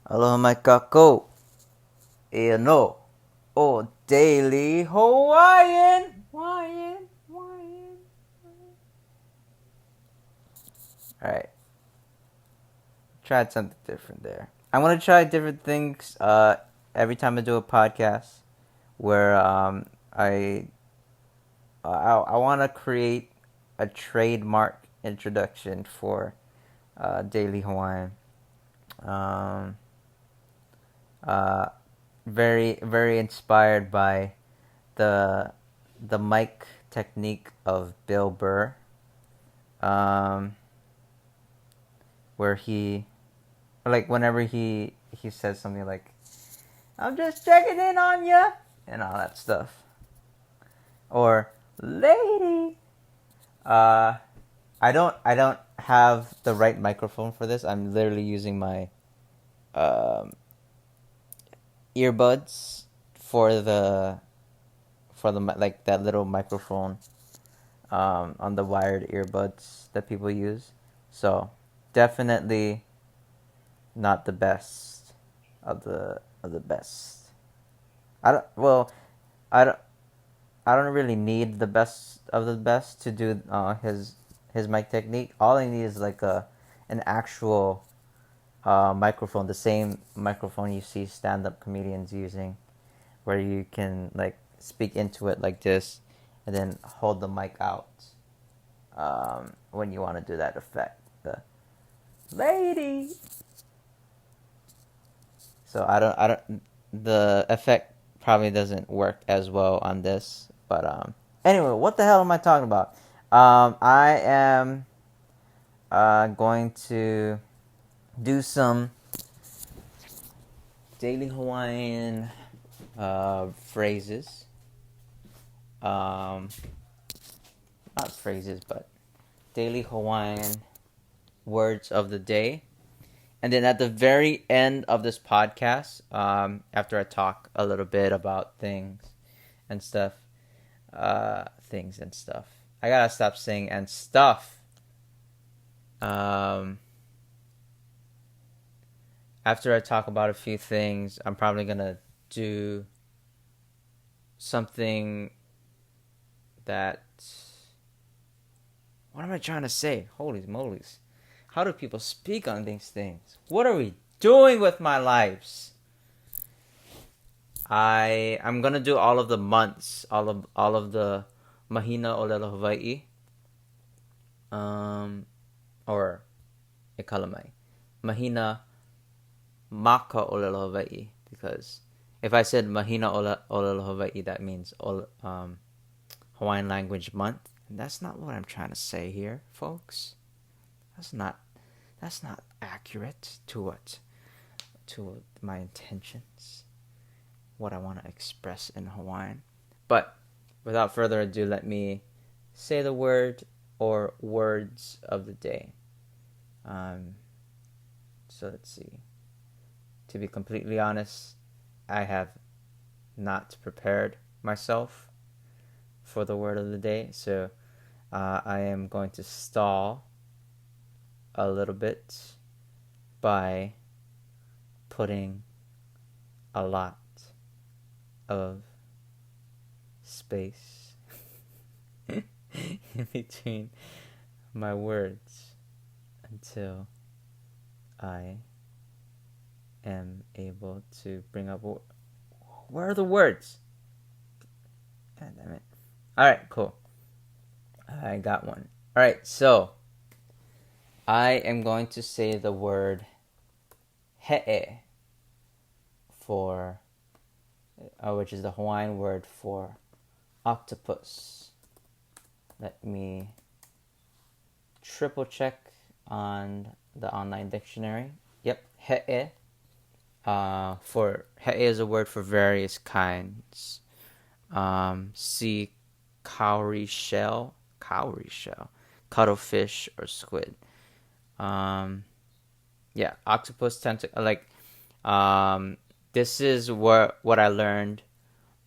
Aloha mai kako. E no. O Daily Hawaiian. Hawaiian. Alright. Tried something different there. I want to try different things every time I do a podcast where I want to create a trademark introduction for Daily Hawaiian. Very inspired by the mic technique of Bill Burr, where he, like, whenever he says something like, "I'm just checking in on ya," and all that stuff, or "lady." I don't have the right microphone for this. I'm literally using my earbuds for the like that little microphone on the wired earbuds that people use. So definitely not the best of the best. I don't really need the best of the best to do his mic technique. All I need is like an actual microphone, the same microphone you see stand-up comedians using, where you can like speak into it like this and then hold the mic out when you want to do that effect, the lady. So I don't the effect probably doesn't work as well on this, but anyway, what the hell am I talking about? I am going to do some Daily Hawaiian phrases. Not phrases, but Daily Hawaiian words of the day. And then at the very end of this podcast, after I talk a little bit about things and stuff, I gotta stop saying and stuff. After I talk about a few things, I'm probably gonna do something that... What am I trying to say? Holy molies. How do people speak on these things? What are we doing with my lives? I'm gonna do all of the months, all of the Mahina ʻōlelo Hawaiʻi, or e kalamai Mahina maka ʻōlelo Hawaiʻi, because if I said Mahina ʻōlelo Hawaiʻi, that means Hawaiian Language Month, and that's not what I'm trying to say here, folks. That's not accurate to my intentions, what I want to express in Hawaiian. But without further ado, let me say the word or words of the day. So let's see. To be completely honest, I have not prepared myself for the word of the day, so I am going to stall a little bit by putting a lot of space in between my words until I am able to bring up... Where are the words? God damn it. Alright, cool. I got one. Alright, so I am going to say the word Heʻe for, which is the Hawaiian word for octopus. Let me triple check on the online dictionary. Yep, Heʻe. For Heʻe is a word for various kinds. Sea cowrie shell, cuttlefish, or squid. Yeah, octopus tentacle. Like, this is what I learned.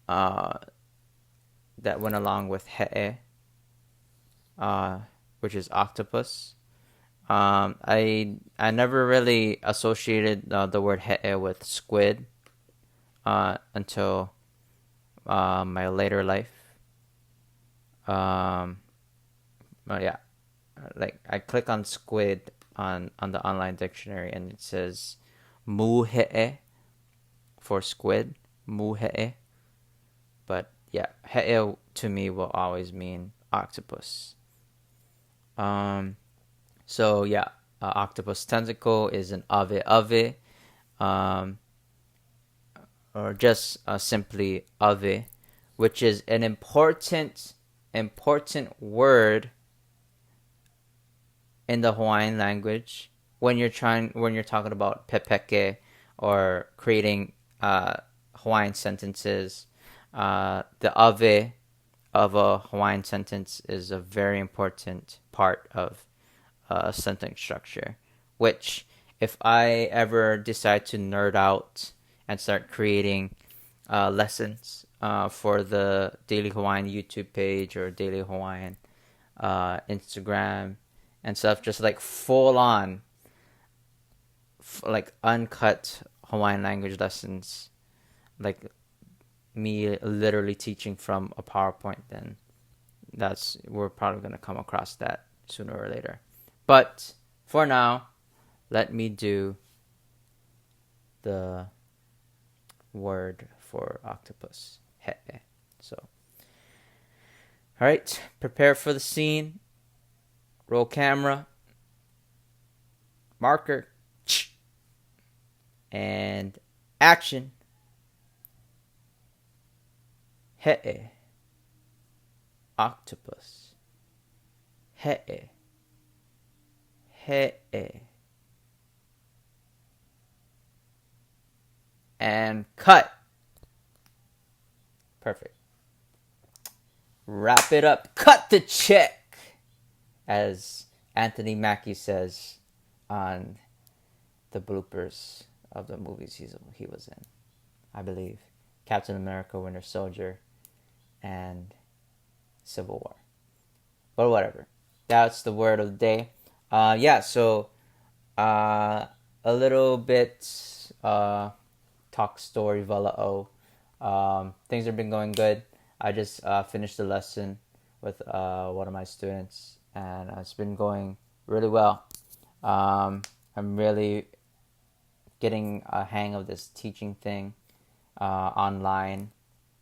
That went along with Heʻe, which is octopus. I never really associated the word Heʻe with squid until my later life. Yeah, like I click on squid on the online dictionary and it says mu Heʻe for squid, mu Heʻe. But yeah, Heʻe to me will always mean octopus. So yeah, octopus tentacle is an ave, or just simply ave, which is an important word in the Hawaiian language when you're talking about pepeke or creating Hawaiian sentences. The ave of a Hawaiian sentence is a very important part of sentence structure, which if I ever decide to nerd out and start creating lessons for the Daily Hawaiian YouTube page or Daily Hawaiian Instagram and stuff, just like full on like uncut Hawaiian language lessons, like me literally teaching from a PowerPoint, then we're probably going to come across that sooner or later. But for now, let me do the word for octopus, Heʻe. So, all right, prepare for the scene. Roll camera. Marker. And action. Heʻe. Octopus. Heʻe. Heʻe. And cut. Perfect. Wrap it up. Cut the check. As Anthony Mackie says on the bloopers of the movies he was in. I believe Captain America, Winter Soldier, and Civil War. But whatever. That's the word of the day. So a little bit talk story vala'o. Things have been going good. I just finished the lesson with one of my students, and it's been going really well. I'm really getting a hang of this teaching thing online.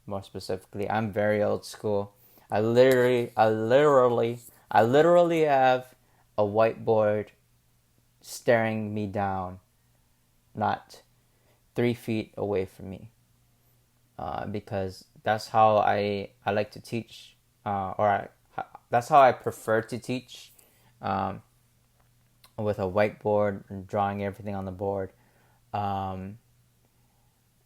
More specifically, I'm very old school. I literally have a whiteboard staring me down, not 3 feet away from me, because that's how I like to teach, that's how I prefer to teach, with a whiteboard and drawing everything on the board,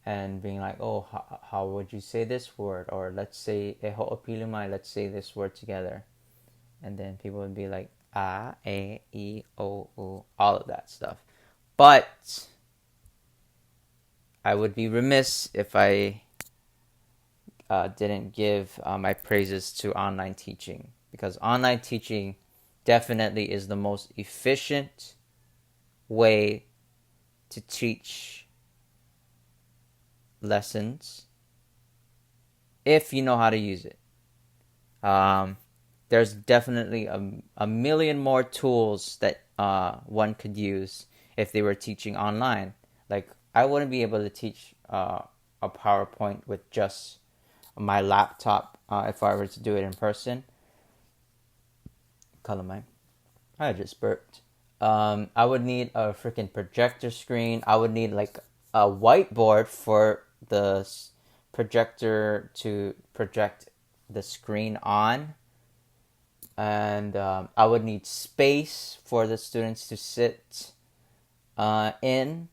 and being like, oh, how would you say this word? Or let's say, e ho'opili mai, let's say this word together. And then people would be like, a, e, I, o, u, all of that stuff. But I would be remiss if I didn't give my praises to online teaching. Because online teaching definitely is the most efficient way to teach lessons if you know how to use it. There's definitely a million more tools that one could use if they were teaching online. Like, I wouldn't be able to teach a PowerPoint with just my laptop if I were to do it in person. Kalamai. I just burped. I would need a freaking projector screen. I would need like a whiteboard for the projector to project the screen on. And I would need space for the students to sit in.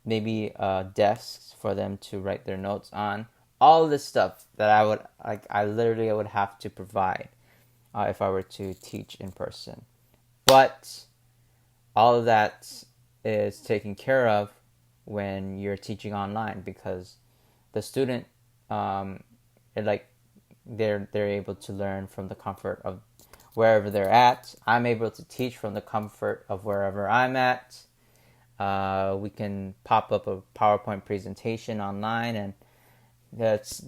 Maybe desks for them to write their notes on. All this stuff that I literally would have to provide if I were to teach in person. But all of that is taken care of when you're teaching online, because the student they're able to learn from the comfort of wherever they're at. I'm able to teach from the comfort of wherever I'm at. We can pop up a PowerPoint presentation online, and that's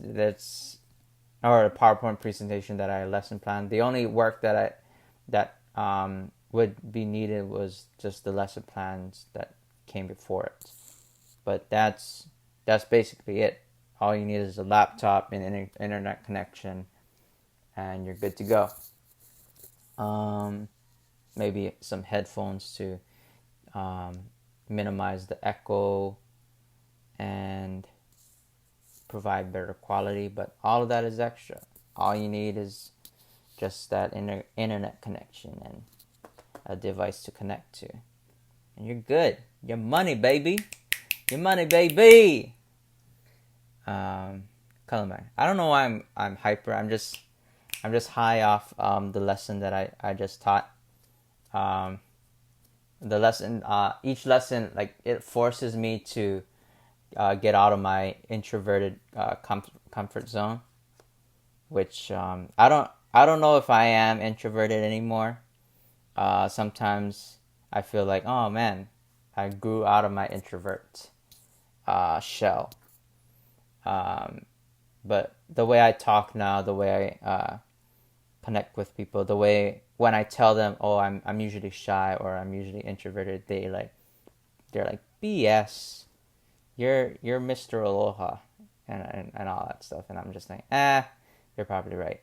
or a PowerPoint presentation that I lesson plan. The only work that would be needed was just the lesson plans that came before it. But that's basically it. All you need is a laptop and internet connection, and you're good to go. Maybe some headphones to minimize the echo and provide better quality, but all of that is extra. All you need is just that internet connection and a device to connect to, and you're good. Your money, baby. Your money, baby. Kalamai. I don't know why I'm hyper. I'm just high off the lesson that I just taught. The lesson, each lesson, like, it forces me to get out of my introverted comfort zone, which I don't know if I am introverted anymore. Sometimes I feel like, oh man, I grew out of my introvert shell. But the way I talk now, the way I connect with people, the way when I tell them, oh, I'm usually shy or I'm usually introverted, they're like BS. You're Mr. Aloha and all that stuff, and I'm just like, you're probably right.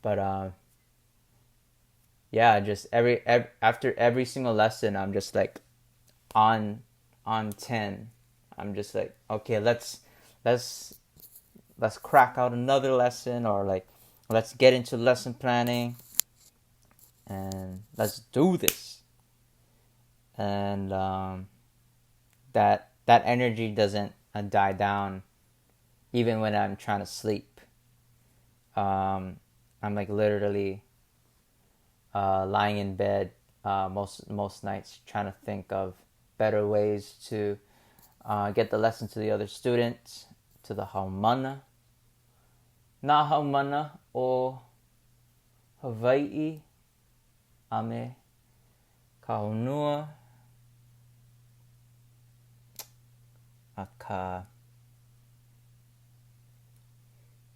But yeah, just after every single lesson, I'm just like on 10. I'm just like, okay, let's crack out another lesson, or like let's get into lesson planning and let's do this. And that energy doesn't die down even when I'm trying to sleep. I'm like literally lying in bed most nights trying to think of better ways to get the lesson to the other students, to the haumana. Na haumana o Hawaiʻi ame ka honua a ka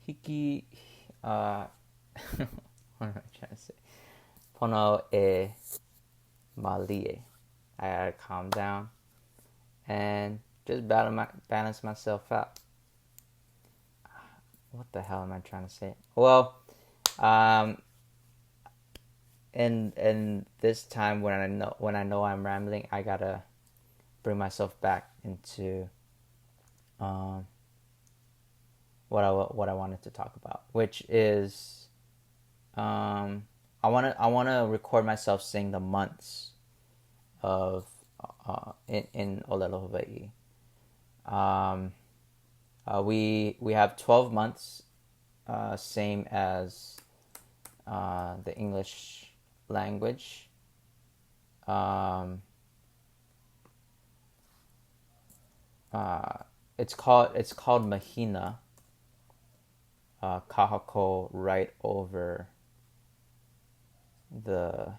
hiki what am I trying to say? Pono e malie. I gotta calm down and just balance myself out. What the hell am I trying to say? Well, in this time when I know I'm rambling, I gotta bring myself back into what I wanted to talk about, which is I wanna record myself saying the months of in ʻōlelo, Hawaii. We have 12 months, same as the English language. It's called Mahina. Kahako right over the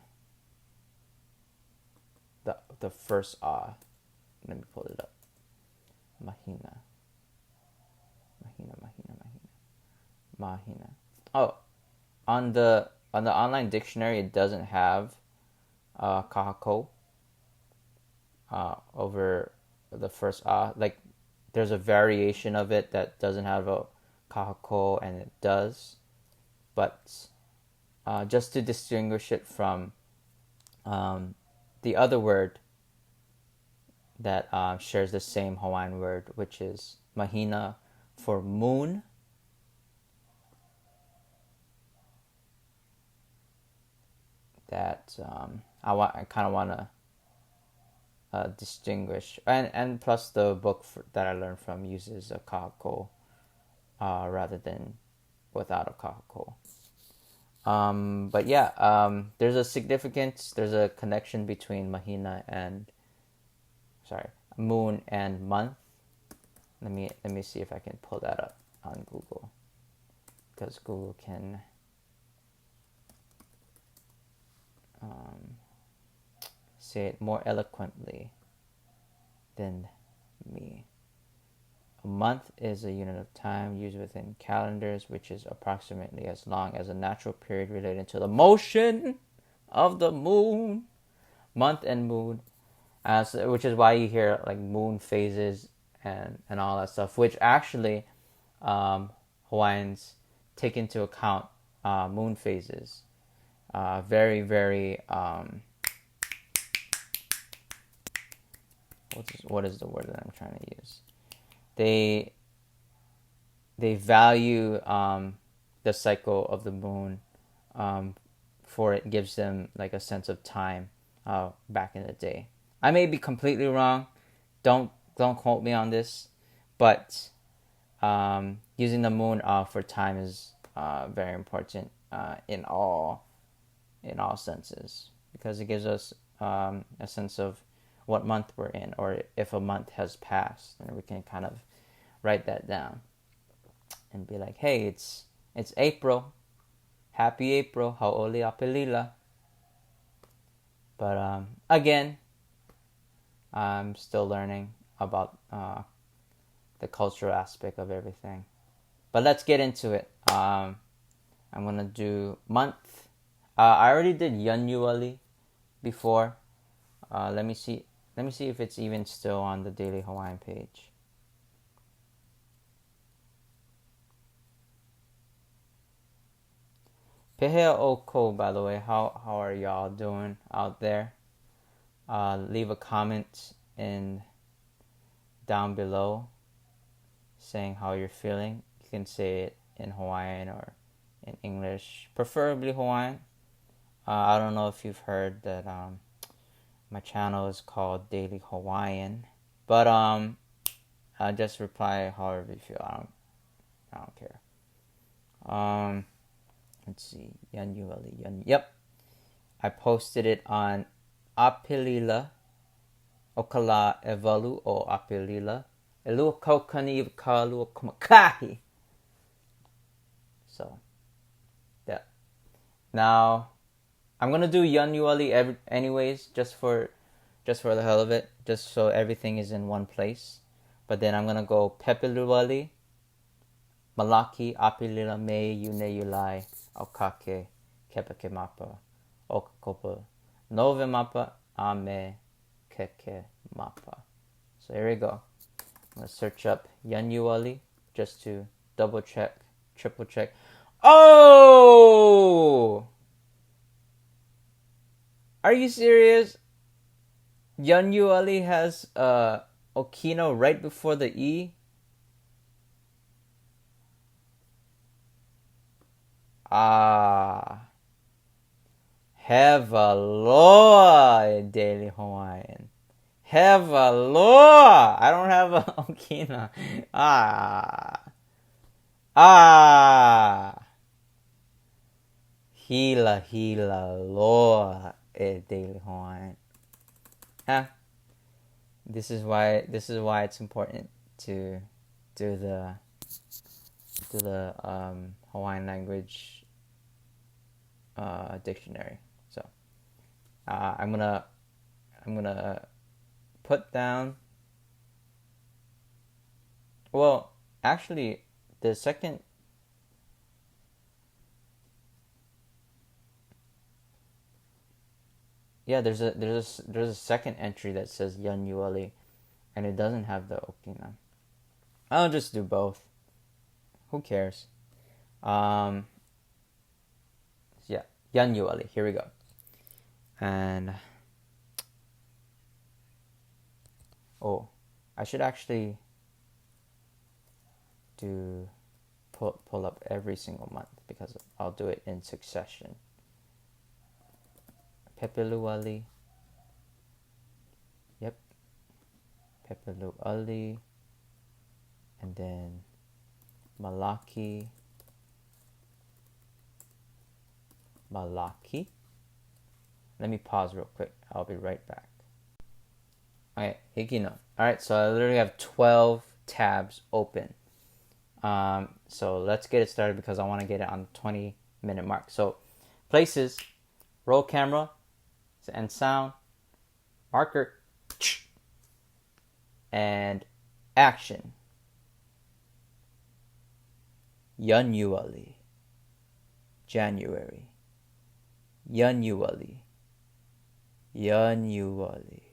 first Let me pull it up. Mahina. Oh, on the online dictionary, it doesn't have kahako over the first like there's a variation of it that doesn't have a kahako and it does, but just to distinguish it from the other word that shares the same Hawaiian word, which is Mahina for moon. That I kind of want to distinguish, and plus the book that I learned from uses a kahako rather than without a kahako. But yeah, there's a connection between Mahina and moon and month. Let me see if I can pull that up on Google, because Google can um, say it more eloquently than me. A month is a unit of time used within calendars, which is approximately as long as a natural period related to the motion of the moon. Month and moon, which is why you hear like moon phases and all that stuff, which actually Hawaiians take into account moon phases. Very, very, what is the word that I'm trying to use? They value the cycle of the moon, for it gives them like a sense of time back in the day. I may be completely wrong. Don't quote me on this, but using the moon for time is very important in all senses, because it gives us a sense of what month we're in, or if a month has passed, and we can kind of write that down and be like, hey, it's April. Happy April. Hau'oli apelila. But again, I'm still learning about the cultural aspect of everything. But let's get into it. I'm going to do month. I already did January before. Let me see if it's even still on the Daily Hawaiian page. Pehea oko, by the way. How are y'all doing out there? Leave a comment down below saying how you're feeling. You can say it in Hawaiian or in English, preferably Hawaiian. I don't know if you've heard that my channel is called Daily Hawaiian, but just reply however you feel. I don't care. Let's see, Yep, I posted it on Apelila Okala Evalu o Apelila Elua Kaukani Kalua Kumakahi. So yeah. Now I'm gonna do January anyways, just for the hell of it, just so everything is in one place. But then I'm gonna go Pepeluali, Malaki, Apelila, Mei, Yune, Yulai, Aukake, Kepeke Mapa, Okakopa, Nove Mapa, Ame, Keke Mapa. So here we go. I'm going to search up January just to double check, triple check. Oh! Are you serious? January has Okino right before the E? Hevaloa Daily Hawaiian. Hevaloa. I don't have a Okina. Hila loa Daily Hawaiian. This is why it's important to do the Hawaiian language dictionary. So I'm gonna put down. Well, actually, the second. Yeah, there's a second entry that says January, and it doesn't have the Okina. I'll just do both. Who cares? Yeah, January. Here we go. And I should actually pull up every single month, because I'll do it in succession. Pepeluali. Yep. Pepeluali. And then Malaki. Let me pause real quick. I'll be right back. Alright, Hikino. Alright, so I literally have 12 tabs open. So let's get it started, because I want to get it on the 20-minute mark. So, places, roll camera, and sound, marker, and action. January, January, January, January.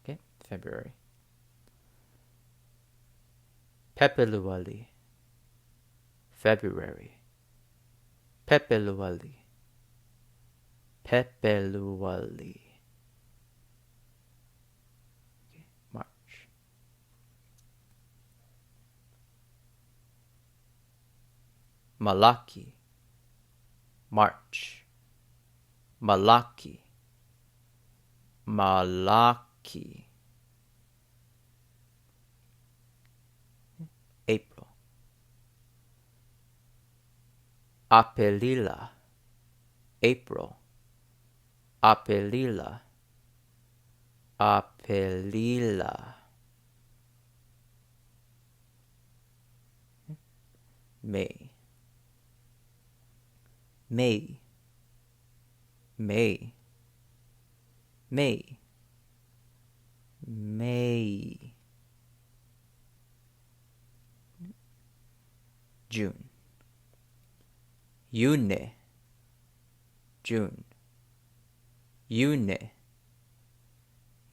Okay, February. Pōʻalua, February. Pōʻalua, Pōʻalua. Okay, March. Malaki, March. Malaki, Malaki. April. Apelila, April. Apelila, Apelila. May, May, May, May, May. June, June, June, June,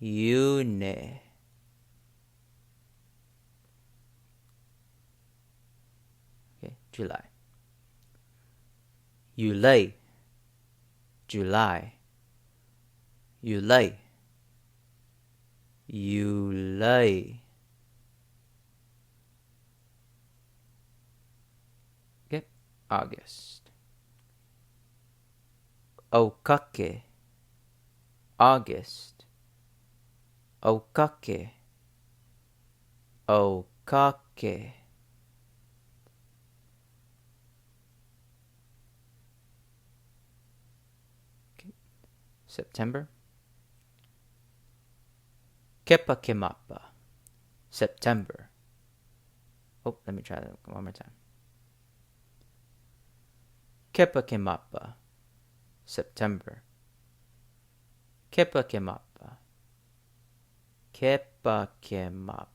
June. Okay, July. July, July, July, July. Okay, August. Okake, August. Okake, Okake. September. Kepakemapa, September. Oh, let me try that one more time. Kepakemapa, September. Kepakemapa, Kepakemapa.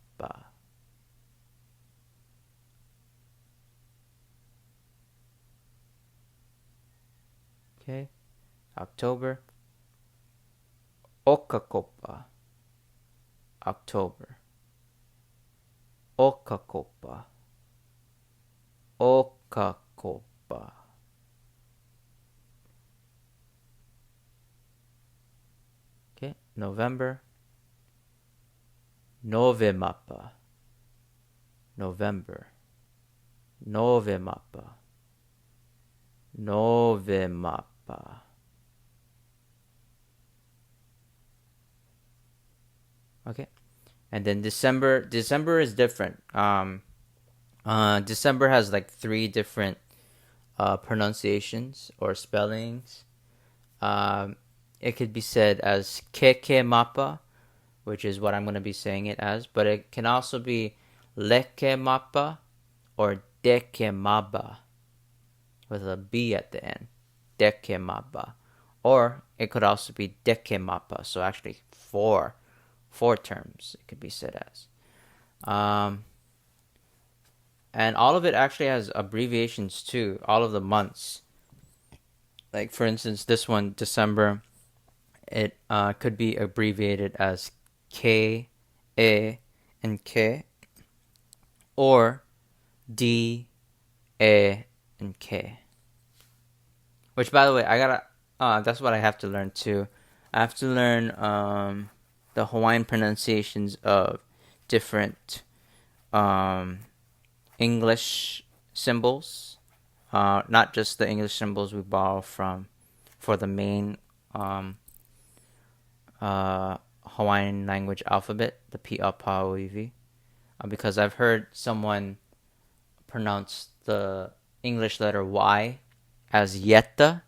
Okay, October. Okakopa, October. Okakopa, Okakopa. Okay, November. Novemapa, November. Novemapa, Novemapa. Okay, and then December. December is different. December has like 3 different pronunciations or spellings. It could be said as keke mapa, which is what I'm going to be saying it as, but it can also be leke mapa or deke maba with a B at the end. Deke maba. Or it could also be deke mapa. So actually 4 terms it could be said as. And all of it actually has abbreviations too, all of the months. Like for instance, this one, December, it could be abbreviated as K, E, and K, or D, E, and K. Which, by the way, that's what I have to learn too. I have to learn the Hawaiian pronunciations of different English symbols, not just the English symbols we borrow from for the main Hawaiian language alphabet, the Pōʻalua, because I've heard someone pronounce the English letter Y as yeta,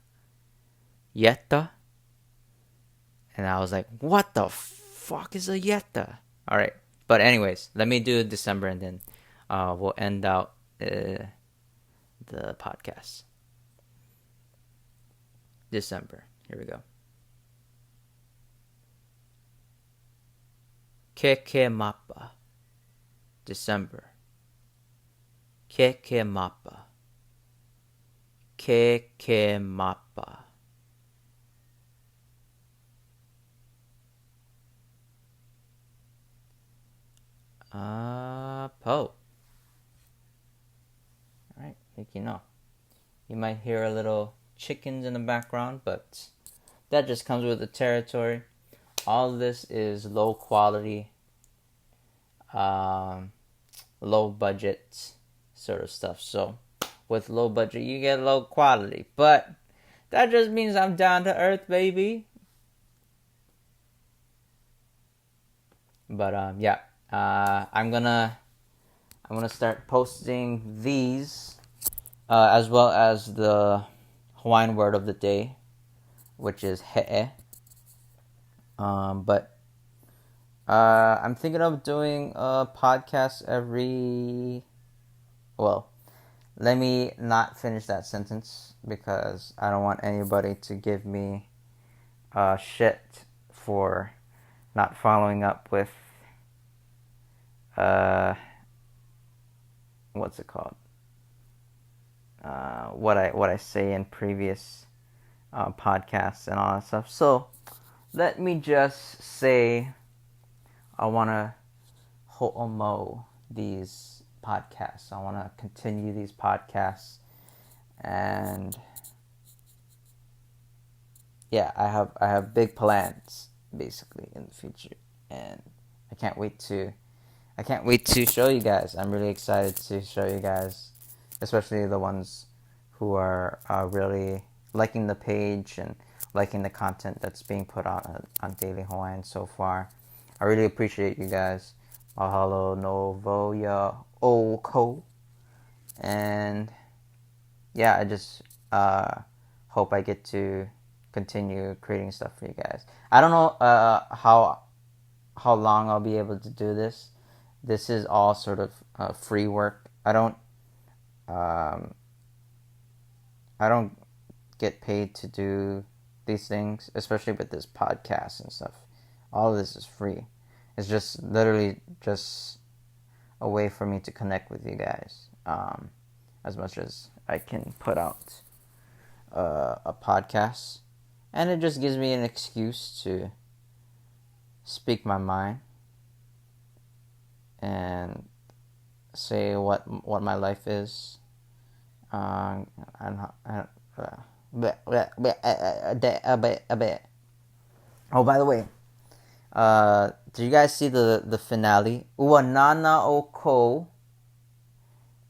and I was like, what the fuck is a yeta? All right, but anyways, let me do December and then we'll end out the podcast. December. Here we go. Keke mapa. December. Keke mapa. Keke mapa. Po. Alright, you know. You might hear a little chickens in the background, but that just comes with the territory. All of this is low quality, low budget sort of stuff. So with low budget, you get low quality. But that just means I'm down to earth, baby. But I'm gonna start posting these as well as the Hawaiian word of the day, which is Heʻe. But I'm thinking of doing a podcast let me not finish that sentence because I don't want anybody to give me shit for not following up with what's it called? What I say in previous podcasts and all that stuff. So let me just say I want to ho'omo these podcasts. I want to continue these podcasts, and yeah, I have big plans basically in the future, and I can't wait to show you guys. I'm really excited to show you guys, especially the ones who are really liking the page and liking the content that's being put out on Daily Hawaiian so far. I really appreciate you guys. Mahalo no voya oko. And yeah, I just hope I get to continue creating stuff for you guys. I don't know how long I'll be able to do this. This is all sort of free work. I don't get paid to do these things, especially with this podcast and stuff. All of this is free. It's just literally just a way for me to connect with you guys, as much as I can put out a podcast, and it just gives me an excuse to speak my mind and say what my life is. Oh, by the way, did you guys see the finale? Ua nana o ko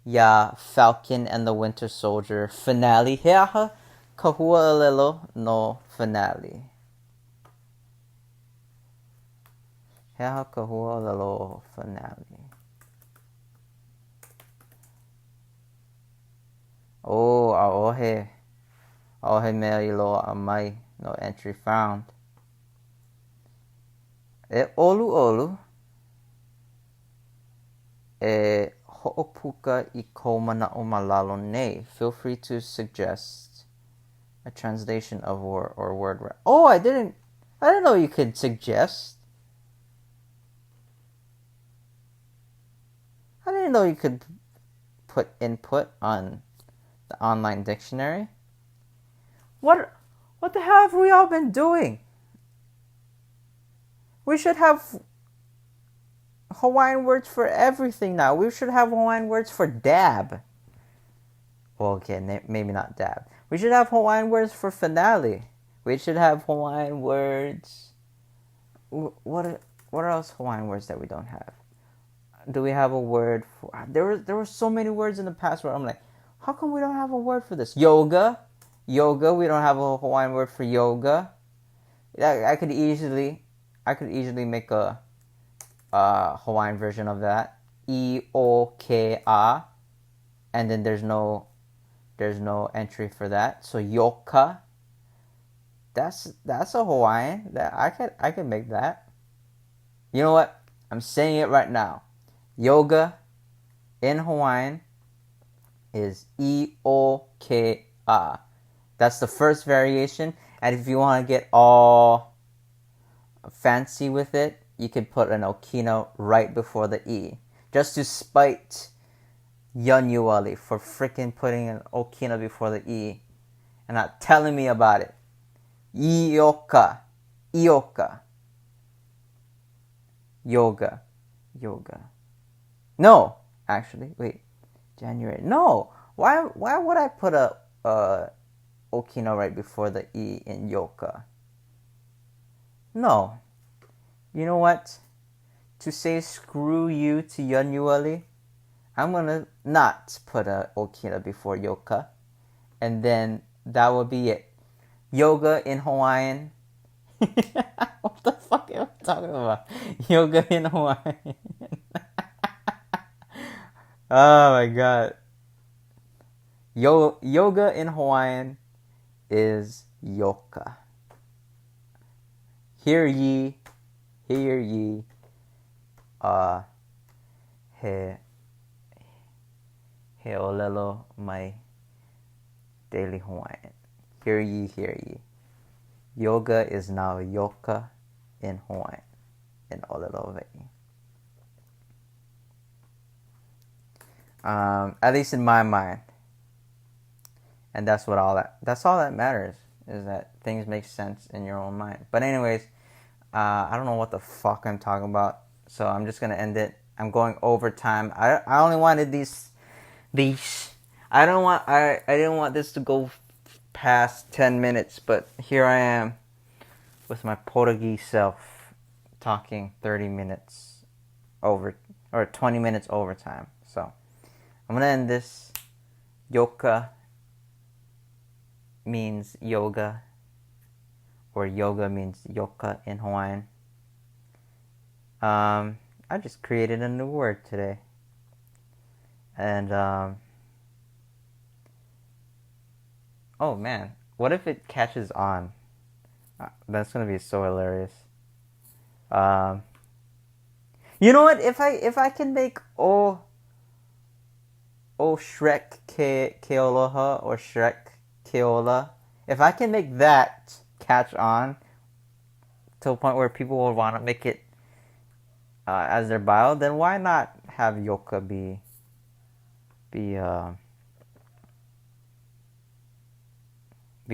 ya Falcon and the Winter Soldier finale. Heʻe ka ʻōlelo no finale. Heʻe ka ʻōlelo finale. Oh, aohe mea I loa a mai, no entry found. E olu e ho'opuka I kou mana'o malalo nei. Feel free to suggest a translation of or word. Oh, I didn't know you could suggest. I didn't know you could put input on the online dictionary. What the hell have we all been doing? We should have Hawaiian words for everything now. We should have Hawaiian words for dab. Well, okay, maybe not dab. We should have Hawaiian words for finale. We should have Hawaiian words. What are else Hawaiian words that we don't have? Do we have a word for? There were so many words in the past where I'm like, how come we don't have a word for this? Yoga. We don't have a Hawaiian word for yoga. I could easily make a Hawaiian version of that. ʻōka, and then there's no entry for that. So ioka. That's a Hawaiian. That I can make that. You know what? I'm saying it right now. Yoga in Hawaiian is ioka. That's the first variation. And if you want to get all fancy with it, you can put an okina right before the e. Just to spite Yanuali for freaking putting an okina before the e and not telling me about it. Ioka. Yoga. No, actually, wait. January. No. Why would I put a okina right before the e in yoka? No. You know what? To say screw you to Yanuali, I'm gonna not put a okina before yoka, and then that would be it. Yoga in Hawaiian. What the fuck am I talking about? Yoga in Hawaiian. Oh my god. Yoga in Hawaiian is yoka. Hear ye. ʻōlelo, my daily Hawaiian. Hear ye. Yoga is now yoka in Hawaiian, in ʻōlelo Hawaiʻi. At least in my mind. And that's all that matters, is that things make sense in your own mind. But anyways, I don't know what the fuck I'm talking about, so I'm just gonna end it. I'm going over time. I only wanted these. I didn't want this to go past 10 minutes, but here I am with my Portuguese self talking 30 minutes over, or 20 minutes overtime. So I'm gonna end this. Yoka means yoga, or yoga means yoka in Hawaiian. I just created a new word today. And, oh man, what if it catches on? That's gonna be so hilarious. You know what? If I can make O Shrek Keoloha or Shrek Keola, if I can make that catch on to a point where people will want to make it as their bio, then why not have yoka be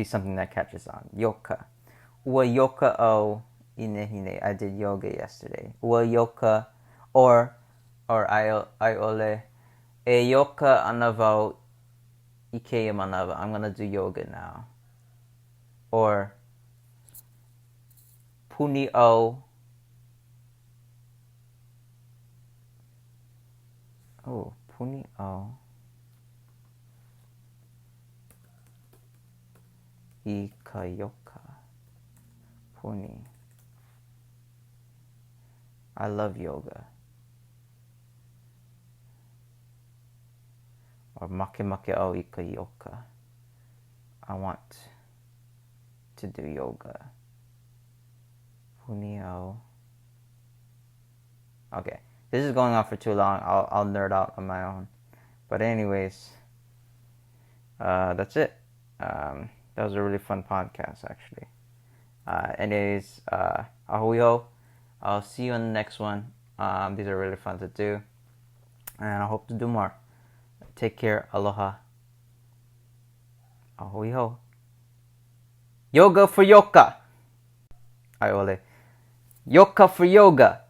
something that catches on? Yoka. Ua yoka o inehine. I did yoga yesterday. Ua yoka or aiole. E yoka anavau ikeia manava. I'm gonna do yoga now. Or puni o. Oh, puni o. Ikayoka. Puni. I love yoga. Or make o ikayoka. I want to do yoga. Puni o. Okay. This is going on for too long. I'll nerd out on my own. But anyways, that's it. That was a really fun podcast, actually. Anyways, ahuiho. I'll see you on the next one. These are really fun to do. And I hope to do more. Take care. Aloha. Ahuiho. Yoga for yoka. Aiole. Yoka for yoga.